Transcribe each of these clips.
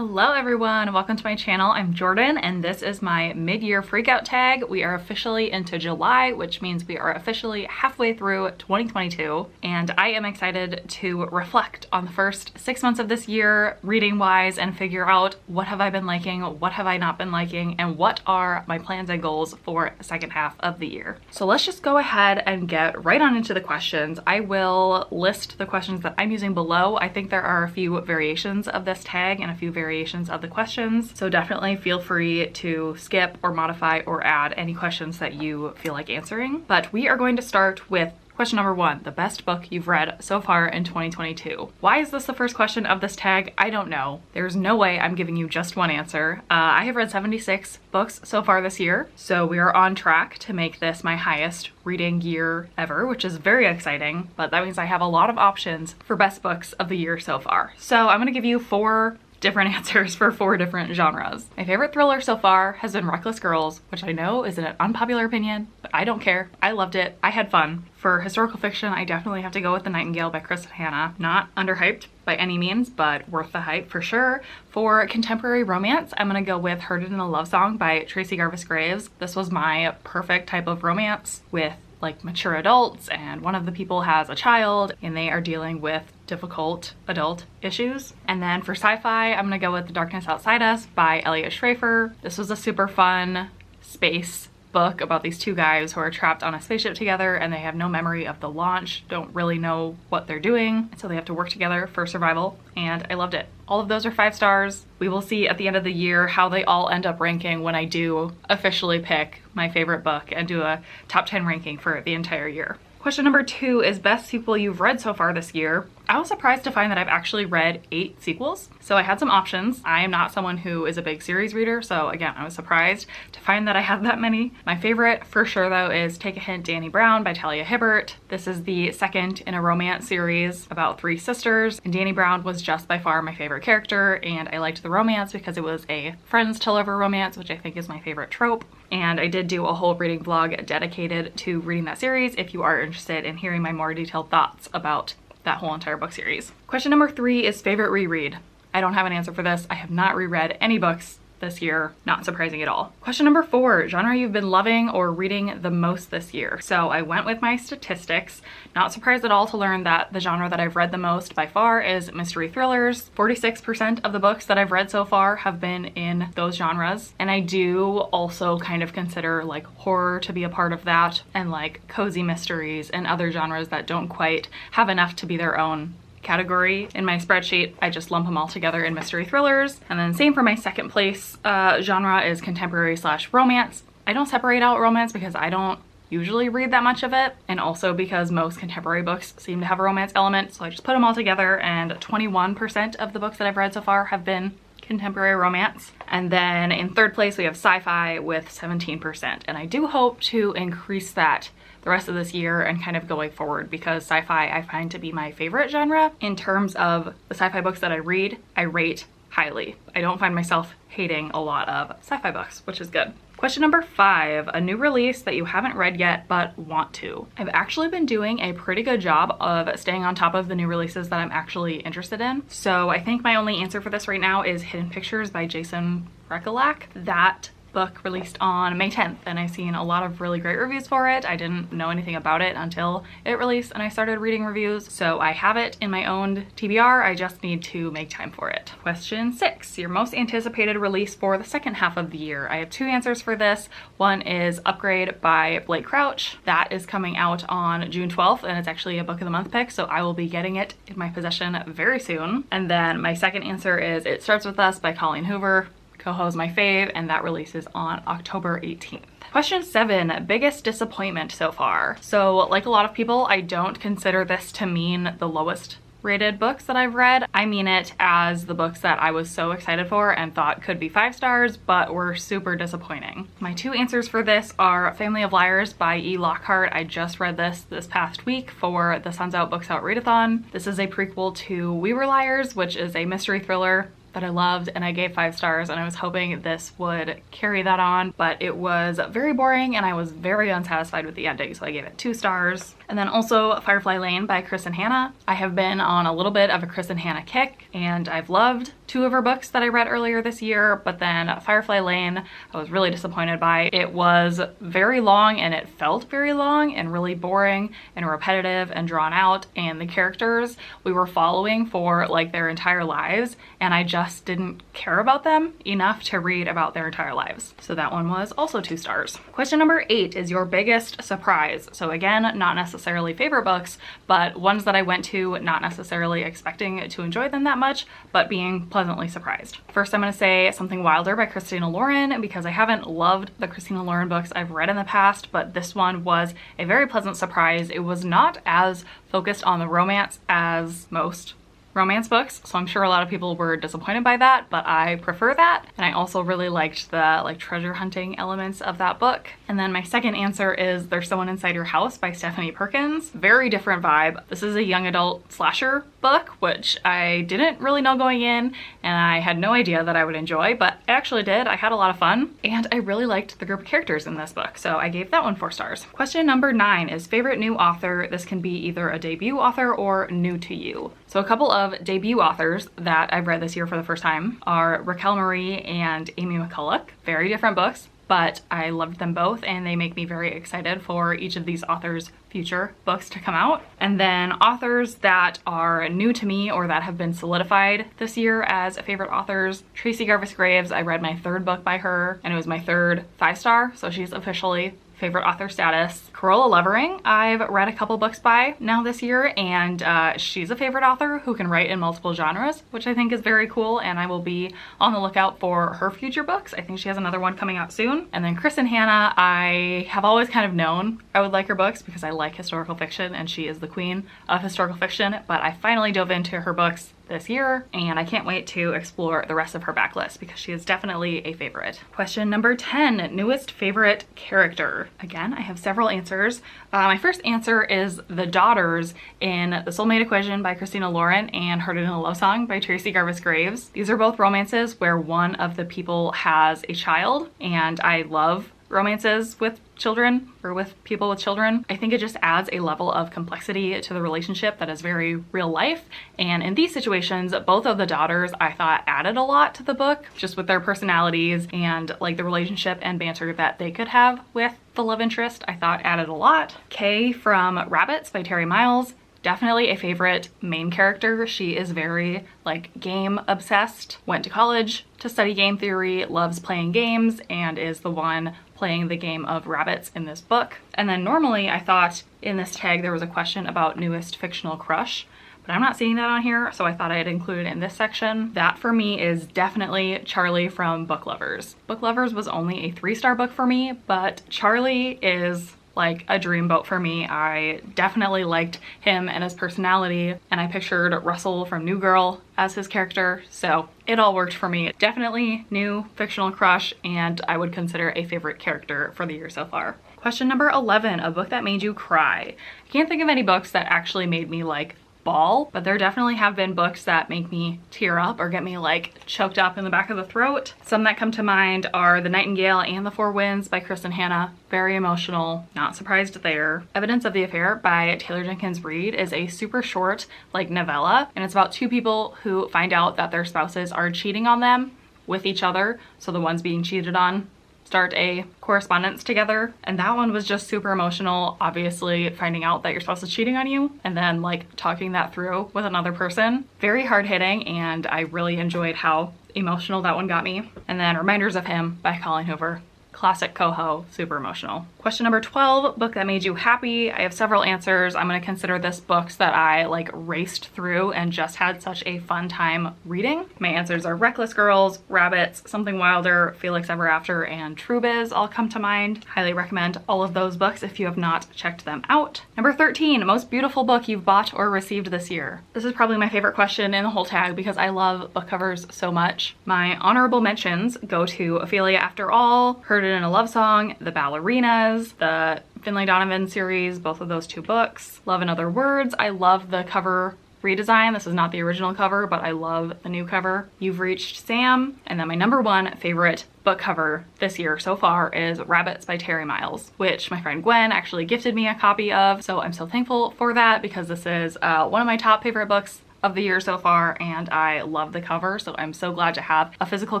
Hello everyone, welcome to my channel. I'm Jordan and this is my mid-year freakout tag. We are officially into July, which means we are officially halfway through 2022, and I am excited to reflect on the first 6 months of this year reading wise and figure out what have I been liking, what have I not been liking, and what are my plans and goals for the second half of the year. So let's just go ahead and get right on into the questions. I will list the questions that I'm using below. I think there are a few variations of this tag and a few variations of the questions, so definitely feel free to skip or modify or add any questions that you feel like answering. But we are going to start with question number 1, the best book you've read so far in 2022. Why is this the first question of this tag? I don't know. There's no way I'm giving you just one answer. I have read 76 books so far this year, so we are on track to make this my highest reading year ever, which is very exciting, but that means I have a lot of options for best books of the year so far. So I'm gonna give you 4 different answers for 4 different genres. My favorite thriller so far has been Reckless Girls, which I know is an unpopular opinion, but I don't care. I loved it. I had fun. For historical fiction, I definitely have to go with The Nightingale by Chris and Hannah. Not underhyped by any means, but worth the hype for sure. For contemporary romance, I'm gonna go with Heard It in a Love Song by Tracy Garvis Graves. This was my perfect type of romance with like mature adults, and one of the people has a child and they are dealing with difficult adult issues. And then for sci-fi, I'm gonna go with The Darkness Outside Us by Elliot Schrafer. This was a super fun space book about these 2 guys who are trapped on a spaceship together and they have no memory of the launch, don't really know what they're doing, so they have to work together for survival, and I loved it. All of those are 5 stars. We will see at the end of the year how they all end up ranking when I do officially pick my favorite book and do a top 10 ranking for the entire year. Question number 2 is best sequel you've read so far this year. I was surprised to find that I've actually read 8 sequels. So I had some options. I am not someone who is a big series reader, so again, I was surprised to find that I had that many. My favorite for sure though is Take a Hint, Danny Brown by Talia Hibbert. This is the second in a romance series about 3 sisters, and Danny Brown was just by far my favorite character, and I liked the romance because it was a friends to lover romance, which I think is my favorite trope. And I did do a whole reading vlog dedicated to reading that series if you are interested in hearing my more detailed thoughts about that whole entire book series. Question number 3 is favorite reread. I don't have an answer for this. I have not reread any books this year, not surprising at all. Question number 4, genre you've been loving or reading the most this year. So I went with my statistics. Not surprised at all to learn that the genre that I've read the most by far is mystery thrillers. 46% of the books that I've read so far have been in those genres. And I do also kind of consider like horror to be a part of that, and like cozy mysteries and other genres that don't quite have enough to be their own category. In my spreadsheet, I just lump them all together in mystery thrillers. And then same for my second place genre is contemporary / romance. I don't separate out romance because I don't usually read that much of it, and also because most contemporary books seem to have a romance element, so I just put them all together, and 21% of the books that I've read so far have been contemporary romance. And then in third place we have sci-fi with 17%, and I do hope to increase that the rest of this year and kind of going forward, because sci-fi I find to be my favorite genre. In terms of the sci-fi books that I read, I rate highly. I don't find myself hating a lot of sci-fi books, which is good. Question number 5, a new release that you haven't read yet but want to. I've actually been doing a pretty good job of staying on top of the new releases that I'm actually interested in. So I think my only answer for this right now is Hidden Pictures by Jason Rekulak. That book released on May 10th, and I've seen a lot of really great reviews for it. I didn't know anything about it until it released and I started reading reviews, so I have it in my own TBR. I just need to make time for it. Question 6, your most anticipated release for the second half of the year. I have 2 answers for this. One is Upgrade by Blake Crouch. That is coming out on June 12th, and it's actually a book of the month pick, so I will be getting it in my possession very soon. And then my second answer is It Starts With Us by Colleen Hoover. Coho is my fave, and that releases on October 18th. Question 7, biggest disappointment so far. So like a lot of people, I don't consider this to mean the lowest rated books that I've read. I mean it as the books that I was so excited for and thought could be 5 stars, but were super disappointing. My 2 answers for this are Family of Liars by E. Lockhart. I just read this past week for the Suns Out Books Out Readathon. This is a prequel to We Were Liars, which is a mystery thriller that I loved and I gave 5 stars, and I was hoping this would carry that on, but it was very boring and I was very unsatisfied with the ending, so I gave it 2 stars. And then also Firefly Lane by Chris and Hannah. I have been on a little bit of a Chris and Hannah kick, and I've loved two of her books that I read earlier this year, but then Firefly Lane I was really disappointed by. It was very long and it felt very long and really boring and repetitive and drawn out, and the characters we were following for like their entire lives, and I just didn't care about them enough to read about their entire lives. So that one was also 2 stars. Question number 8 is your biggest surprise. So again, not necessarily favorite books, but ones that I went to not necessarily expecting to enjoy them that much, but being pleasantly surprised. First, I'm going to say Something Wilder by Christina Lauren, because I haven't loved the Christina Lauren books I've read in the past, but this one was a very pleasant surprise. It was not as focused on the romance as most romance books, so I'm sure a lot of people were disappointed by that, but I prefer that. And I also really liked the like treasure hunting elements of that book. And then my second answer is There's Someone Inside Your House by Stephanie Perkins. Very different vibe. This is a young adult slasher book, which I didn't really know going in, and I had no idea that I would enjoy, but I actually did. I had a lot of fun, and I really liked the group of characters in this book, so I gave that one 4 stars. Question number 9 is favorite new author. This can be either a debut author or new to you. So a couple of debut authors that I've read this year for the first time are Raquel Marie and Amy McCulloch. Very different books, but I loved them both, and they make me very excited for each of these authors' future books to come out. And then authors that are new to me or that have been solidified this year as favorite authors. Tracy Garvis Graves, I read my 3rd book by her, and it was my 3rd 5-star, so she's officially favorite author status. Corolla Levering, I've read a couple books by now this year, and she's a favorite author who can write in multiple genres, which I think is very cool, and I will be on the lookout for her future books. I think she has another one coming out soon. And then Kristen Hanna, I have always kind of known I would like her books because I like historical fiction, and she is the queen of historical fiction, but I finally dove into her books this year, and I can't wait to explore the rest of her backlist because she is definitely a favorite. Question number 10, newest favorite character. Again, I have several answers. My first answer is the daughters in The Soulmate Equation by Christina Lauren and Heard It in a Love Song by Tracy Garvis Graves. These are both romances where one of the people has a child, and I love romances with children or with people with children. I think it just adds a level of complexity to the relationship that is very real life. And in these situations, both of the daughters I thought added a lot to the book, just with their personalities and like the relationship and banter that they could have with the love interest, I thought added a lot. Kay from Rabbits by Terry Miles. Definitely a favorite main character. She is very like game obsessed, went to college to study game theory, loves playing games, and is the one playing the game of rabbits in this book. And then normally I thought in this tag there was a question about newest fictional crush, but I'm not seeing that on here, so I thought I'd include it in this section. That for me is definitely Charlie from Book Lovers. Book Lovers was only a 3-star book for me, but Charlie is like a dreamboat for me. I definitely liked him and his personality, and I pictured Russell from New Girl as his character, so it all worked for me. Definitely new fictional crush, and I would consider a favorite character for the year so far. Question number 11, a book that made you cry. I can't think of any books that actually made me like bawl, but there definitely have been books that make me tear up or get me like choked up in the back of the throat. Some that come to mind are The Nightingale and The Four Winds by Kristen Hanna. Very emotional, not surprised there. Evidence of the Affair by Taylor Jenkins Reid is a super short like novella, and it's about 2 people who find out that their spouses are cheating on them with each other, so the ones being cheated on start a correspondence together. And that one was just super emotional, obviously finding out that your spouse is cheating on you and then like talking that through with another person. Very hard hitting, and I really enjoyed how emotional that one got me. And then Reminders of Him by Colleen Hoover. Classic coho, super emotional. Question number 12, book that made you happy. I have several answers. I'm going to consider this books that I like raced through and just had such a fun time reading. My answers are Reckless Girls, Rabbits, Something Wilder, Felix Ever After, and True Biz all come to mind. Highly recommend all of those books if you have not checked them out. Number 13, most beautiful book you've bought or received this year. This is probably my favorite question in the whole tag because I love book covers so much. My honorable mentions go to Ophelia After All, Heard It in a Love Song, The Ballerinas, the Finlay Donovan series, both of those 2 books. Love in Other Words. I love the cover redesign. This is not the original cover, but I love the new cover. You've Reached Sam. And then my number 1 favorite book cover this year so far is Rabbits by Terry Miles, which my friend Gwen actually gifted me a copy of. So I'm so thankful for that because this is one of my top favorite books of the year so far, and I love the cover, so I'm so glad to have a physical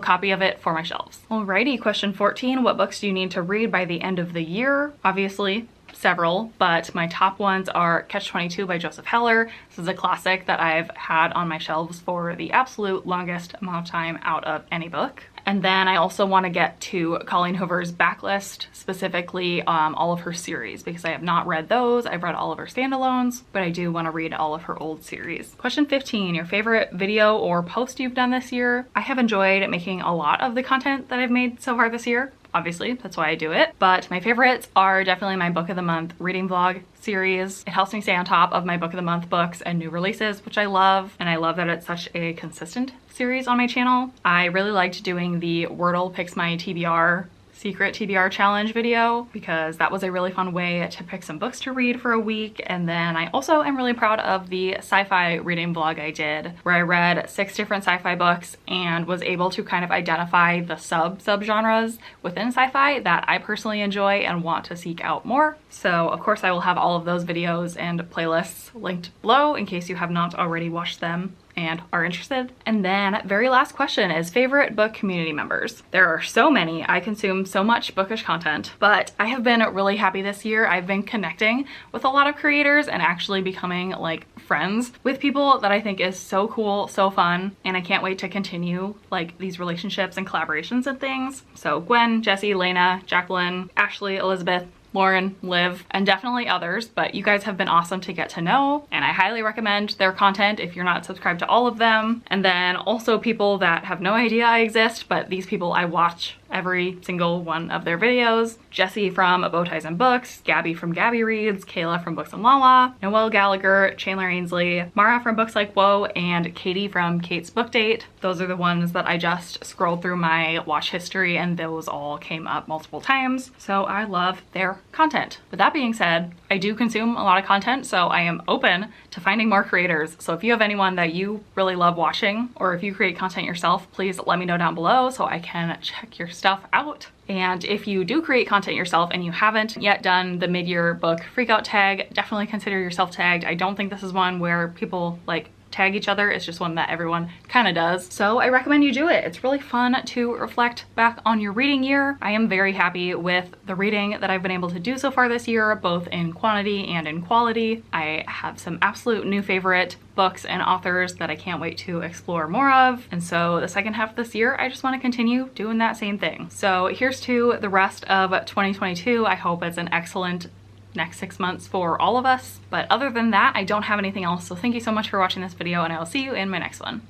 copy of it for my shelves. Alrighty, question 14. What books do you need to read by the end of the year? Obviously, several, but my top ones are Catch-22 by Joseph Heller. This is a classic that I've had on my shelves for the absolute longest amount of time out of any book. And then I also want to get to Colleen Hoover's backlist, specifically all of her series, because I have not read those. I've read all of her standalones, but I do want to read all of her old series. Question 15, your favorite video or post you've done this year? I have enjoyed making a lot of the content that I've made so far this year. Obviously, that's why I do it. But my favorites are definitely my Book of the Month reading vlog series. It helps me stay on top of my Book of the Month books and new releases, which I love. And I love that it's such a consistent series on my channel. I really liked doing the Wordle Picks My TBR secret TBR challenge video because that was a really fun way to pick some books to read for a week. And then I also am really proud of the sci-fi reading vlog I did where I read 6 different sci-fi books and was able to kind of identify the subgenres within sci-fi that I personally enjoy and want to seek out more. So of course I will have all of those videos and playlists linked below in case you have not already watched them and are interested. And then very last question is favorite book community members. There are so many. I consume so much bookish content, but I have been really happy this year. I've been connecting with a lot of creators and actually becoming like friends with people that I think is so cool, so fun, and I can't wait to continue like these relationships and collaborations and things. So Gwen, Jessie, Lena, Jacqueline, Ashley, Elizabeth, Lauren, Liv, and definitely others, but you guys have been awesome to get to know, and I highly recommend their content if you're not subscribed to all of them. And then also people that have no idea I exist, but these people I watch every single one of their videos. Jessie from Bowties and Books, Gabby from Gabby Reads, Kayla from Books and Lala, Noelle Gallagher, Chandler Ainsley, Mara from Books Like Whoa, and Katie from Kate's Book Date. Those are the ones that I just scrolled through my watch history and those all came up multiple times. So I love their content. With that being said, I do consume a lot of content, so I am open to finding more creators. So if you have anyone that you really love watching, or if you create content yourself, please let me know down below so I can check your stuff out. And if you do create content yourself and you haven't yet done the mid-year book freakout tag, definitely consider yourself tagged. I don't think this is one where people like tag each other. It's just one that everyone kind of does. So I recommend you do it. It's really fun to reflect back on your reading year. I am very happy with the reading that I've been able to do so far this year, both in quantity and in quality. I have some absolute new favorite books and authors that I can't wait to explore more of. And so the second half of this year, I just want to continue doing that same thing. So here's to the rest of 2022. I hope it's an excellent next 6 months for all of us. But other than that, I don't have anything else. So thank you so much for watching this video and I will see you in my next one.